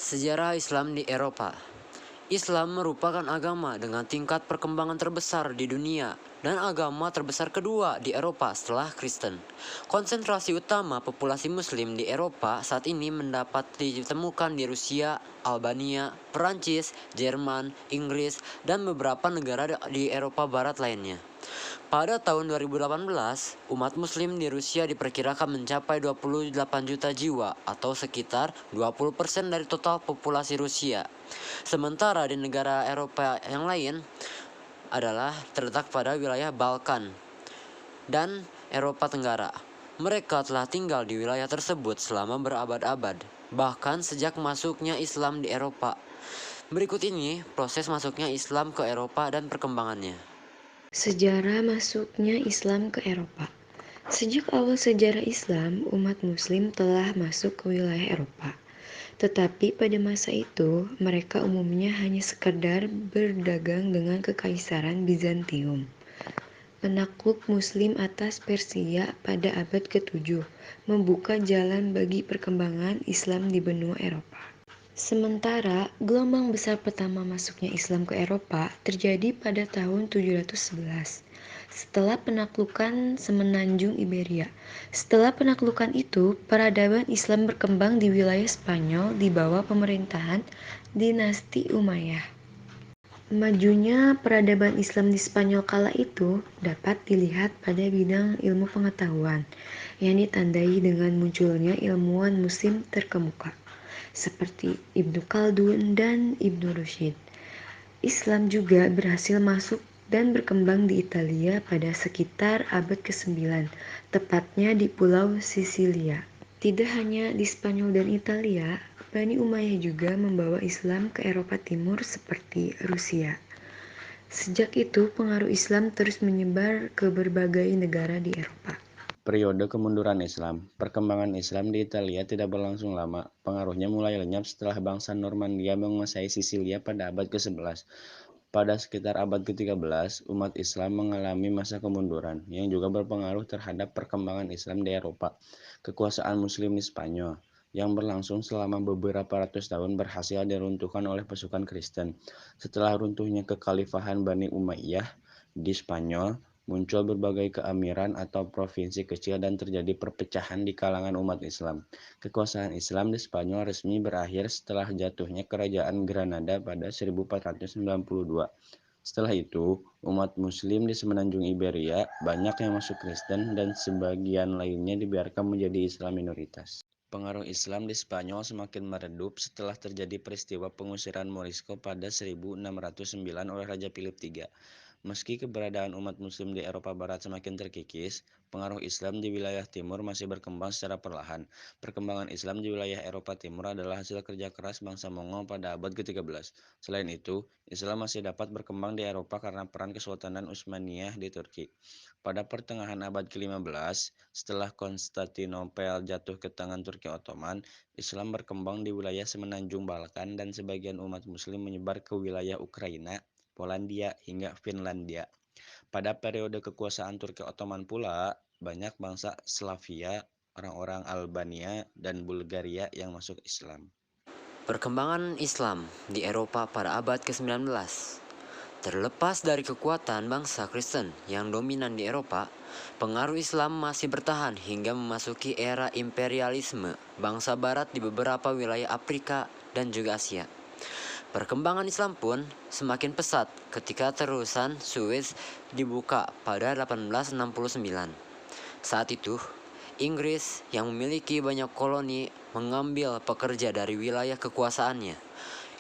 Sejarah Islam di Eropa. Islam merupakan agama dengan tingkat perkembangan terbesar di dunia dan agama terbesar kedua di Eropa setelah Kristen. Konsentrasi utama populasi Muslim di Eropa saat ini mendapat ditemukan di Rusia, Albania, Perancis, Jerman, Inggris, dan beberapa negara di Eropa Barat lainnya. Pada tahun 2018, umat muslim di Rusia diperkirakan mencapai 28 juta jiwa atau sekitar 20% dari total populasi Rusia. Sementara di negara Eropa yang lain adalah terletak pada wilayah Balkan dan Eropa Tenggara. Mereka telah tinggal di wilayah tersebut selama berabad-abad, bahkan sejak masuknya Islam di Eropa. Berikut ini proses masuknya Islam ke Eropa dan perkembangannya. Sejarah masuknya Islam ke Eropa. Sejak awal sejarah Islam, umat Muslim telah masuk ke wilayah Eropa. Tetapi pada masa itu, mereka umumnya hanya sekadar berdagang dengan kekaisaran Bizantium. Penakluk Muslim atas Persia pada abad ke-7 membuka jalan bagi perkembangan Islam di benua Eropa. Sementara gelombang besar pertama masuknya Islam ke Eropa terjadi pada tahun 711 setelah penaklukan semenanjung Iberia. Setelah penaklukan itu, peradaban Islam berkembang di wilayah Spanyol di bawah pemerintahan dinasti Umayyah. Majunya peradaban Islam di Spanyol kala itu dapat dilihat pada bidang ilmu pengetahuan yang ditandai dengan munculnya ilmuwan Muslim terkemuka seperti Ibnu Khaldun dan Ibnu Rushd. Islam juga berhasil masuk dan berkembang di Italia pada sekitar abad ke-9, tepatnya di Pulau Sisilia. Tidak hanya di Spanyol dan Italia, Bani Umayyah juga membawa Islam ke Eropa Timur seperti Rusia. Sejak itu, pengaruh Islam terus menyebar ke berbagai negara di Eropa. Periode kemunduran Islam. Perkembangan Islam di Italia tidak berlangsung lama. Pengaruhnya mulai lenyap setelah bangsa Normandia menguasai Sisilia pada abad ke-11. Pada sekitar abad ke-13, umat Islam mengalami masa kemunduran, yang juga berpengaruh terhadap perkembangan Islam di Eropa. Kekuasaan Muslim di Spanyol, yang berlangsung selama beberapa ratus tahun, berhasil diruntuhkan oleh pasukan Kristen. Setelah runtuhnya kekhalifahan Bani Umayyah di Spanyol, muncul berbagai keamiran atau provinsi kecil dan terjadi perpecahan di kalangan umat Islam. Kekuasaan Islam di Spanyol resmi berakhir setelah jatuhnya Kerajaan Granada pada 1492. Setelah itu, umat Muslim di semenanjung Iberia banyak yang masuk Kristen dan sebagian lainnya dibiarkan menjadi Islam minoritas. Pengaruh Islam di Spanyol semakin meredup setelah terjadi peristiwa pengusiran Morisco pada 1609 oleh Raja Philip III. Meski keberadaan umat Muslim di Eropa Barat semakin terkikis, pengaruh Islam di wilayah timur masih berkembang secara perlahan. Perkembangan Islam di wilayah Eropa Timur adalah hasil kerja keras bangsa Mongol pada abad ke-13. Selain itu, Islam masih dapat berkembang di Eropa karena peran Kesultanan Utsmaniyah di Turki. Pada pertengahan abad ke-15, setelah Konstantinopel jatuh ke tangan Turki Ottoman, Islam berkembang di wilayah semenanjung Balkan dan sebagian umat Muslim menyebar ke wilayah Ukraina, Polandia, hingga Finlandia. Pada periode kekuasaan Turki Ottoman pula, banyak bangsa Slavia, orang-orang Albania, dan Bulgaria yang masuk Islam. Perkembangan Islam di Eropa pada abad ke-19. Terlepas dari kekuatan bangsa Kristen yang dominan di Eropa, pengaruh Islam masih bertahan hingga memasuki era imperialisme bangsa Barat di beberapa wilayah Afrika dan juga Asia. Perkembangan Islam pun semakin pesat ketika terusan Suez dibuka pada 1869. Saat itu, Inggris yang memiliki banyak koloni mengambil pekerja dari wilayah kekuasaannya.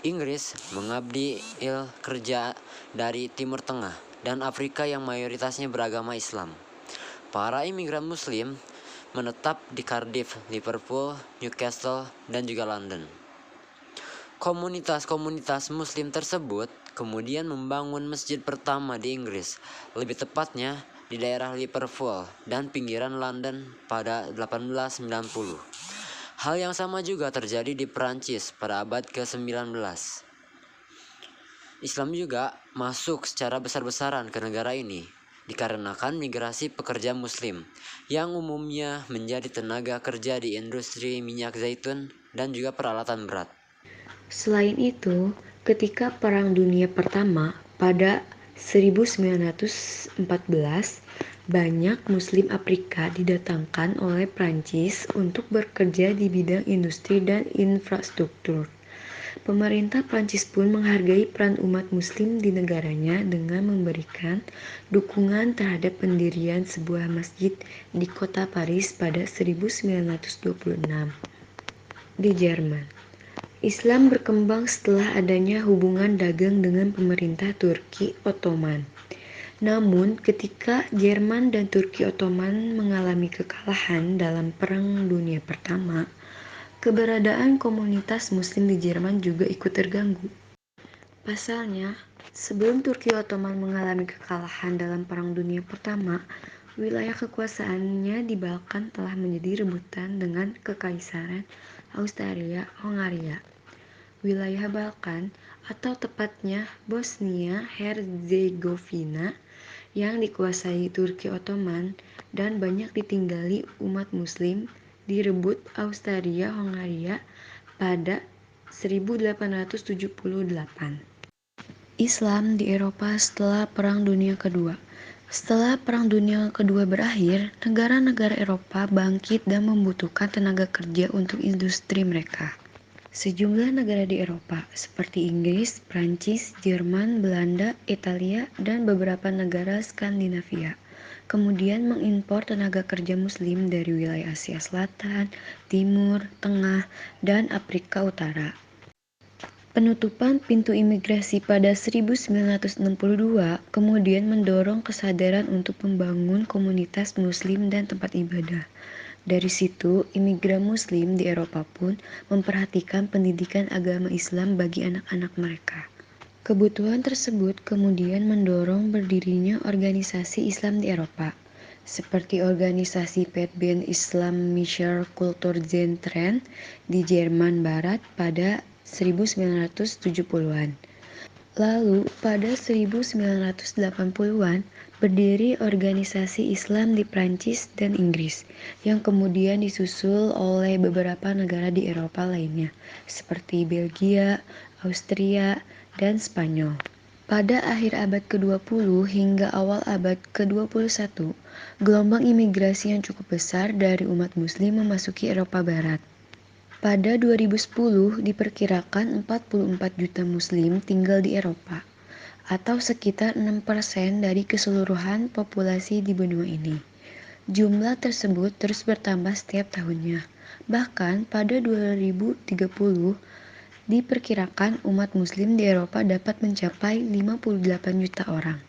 Inggris mengabdi kerja dari Timur Tengah dan Afrika yang mayoritasnya beragama Islam. Para imigran Muslim menetap di Cardiff, Liverpool, Newcastle, dan juga London. Komunitas-komunitas Muslim tersebut kemudian membangun masjid pertama di Inggris, lebih tepatnya di daerah Liverpool dan pinggiran London pada 1890. Hal yang sama juga terjadi di Perancis pada abad ke-19. Islam juga masuk secara besar-besaran ke negara ini dikarenakan migrasi pekerja Muslim yang umumnya menjadi tenaga kerja di industri minyak zaitun dan juga peralatan berat. Selain itu, ketika Perang Dunia Pertama pada 1914, banyak Muslim Afrika didatangkan oleh Prancis untuk bekerja di bidang industri dan infrastruktur. Pemerintah Prancis pun menghargai peran umat Muslim di negaranya dengan memberikan dukungan terhadap pendirian sebuah masjid di kota Paris pada 1926. Di Jerman, Islam berkembang setelah adanya hubungan dagang dengan pemerintah Turki Ottoman. Namun, ketika Jerman dan Turki Ottoman mengalami kekalahan dalam Perang Dunia Pertama, keberadaan komunitas Muslim di Jerman juga ikut terganggu. Pasalnya, sebelum Turki Ottoman mengalami kekalahan dalam Perang Dunia Pertama, wilayah kekuasaannya di Balkan telah menjadi rebutan dengan Kekaisaran Austria-Hongaria. Wilayah Balkan, atau tepatnya Bosnia-Herzegovina, yang dikuasai Turki Ottoman dan banyak ditinggali umat Muslim, direbut Austria-Hongaria pada 1878. Islam di Eropa setelah Perang Dunia Kedua. Setelah Perang Dunia Kedua berakhir, negara-negara Eropa bangkit dan membutuhkan tenaga kerja untuk industri mereka. Sejumlah negara di Eropa, seperti Inggris, Prancis, Jerman, Belanda, Italia, dan beberapa negara Skandinavia, kemudian mengimpor tenaga kerja Muslim dari wilayah Asia Selatan, Timur, Tengah, dan Afrika Utara. Penutupan pintu imigrasi pada 1962 kemudian mendorong kesadaran untuk membangun komunitas Muslim dan tempat ibadah. Dari situ, imigran Muslim di Eropa pun memperhatikan pendidikan agama Islam bagi anak-anak mereka. Kebutuhan tersebut kemudian mendorong berdirinya organisasi Islam di Eropa, seperti organisasi Verband Islamischer Kulturzentren di Jerman Barat pada 1970-an. Lalu, pada 1980-an, berdiri organisasi Islam di Prancis dan Inggris, yang kemudian disusul oleh beberapa negara di Eropa lainnya, seperti Belgia, Austria, dan Spanyol. Pada akhir abad ke-20 hingga awal abad ke-21, gelombang imigrasi yang cukup besar dari umat Muslim memasuki Eropa Barat. Pada 2010, diperkirakan 44 juta Muslim tinggal di Eropa, atau sekitar 6% dari keseluruhan populasi di benua ini. Jumlah tersebut terus bertambah setiap tahunnya. Bahkan pada 2030, diperkirakan umat Muslim di Eropa dapat mencapai 58 juta orang.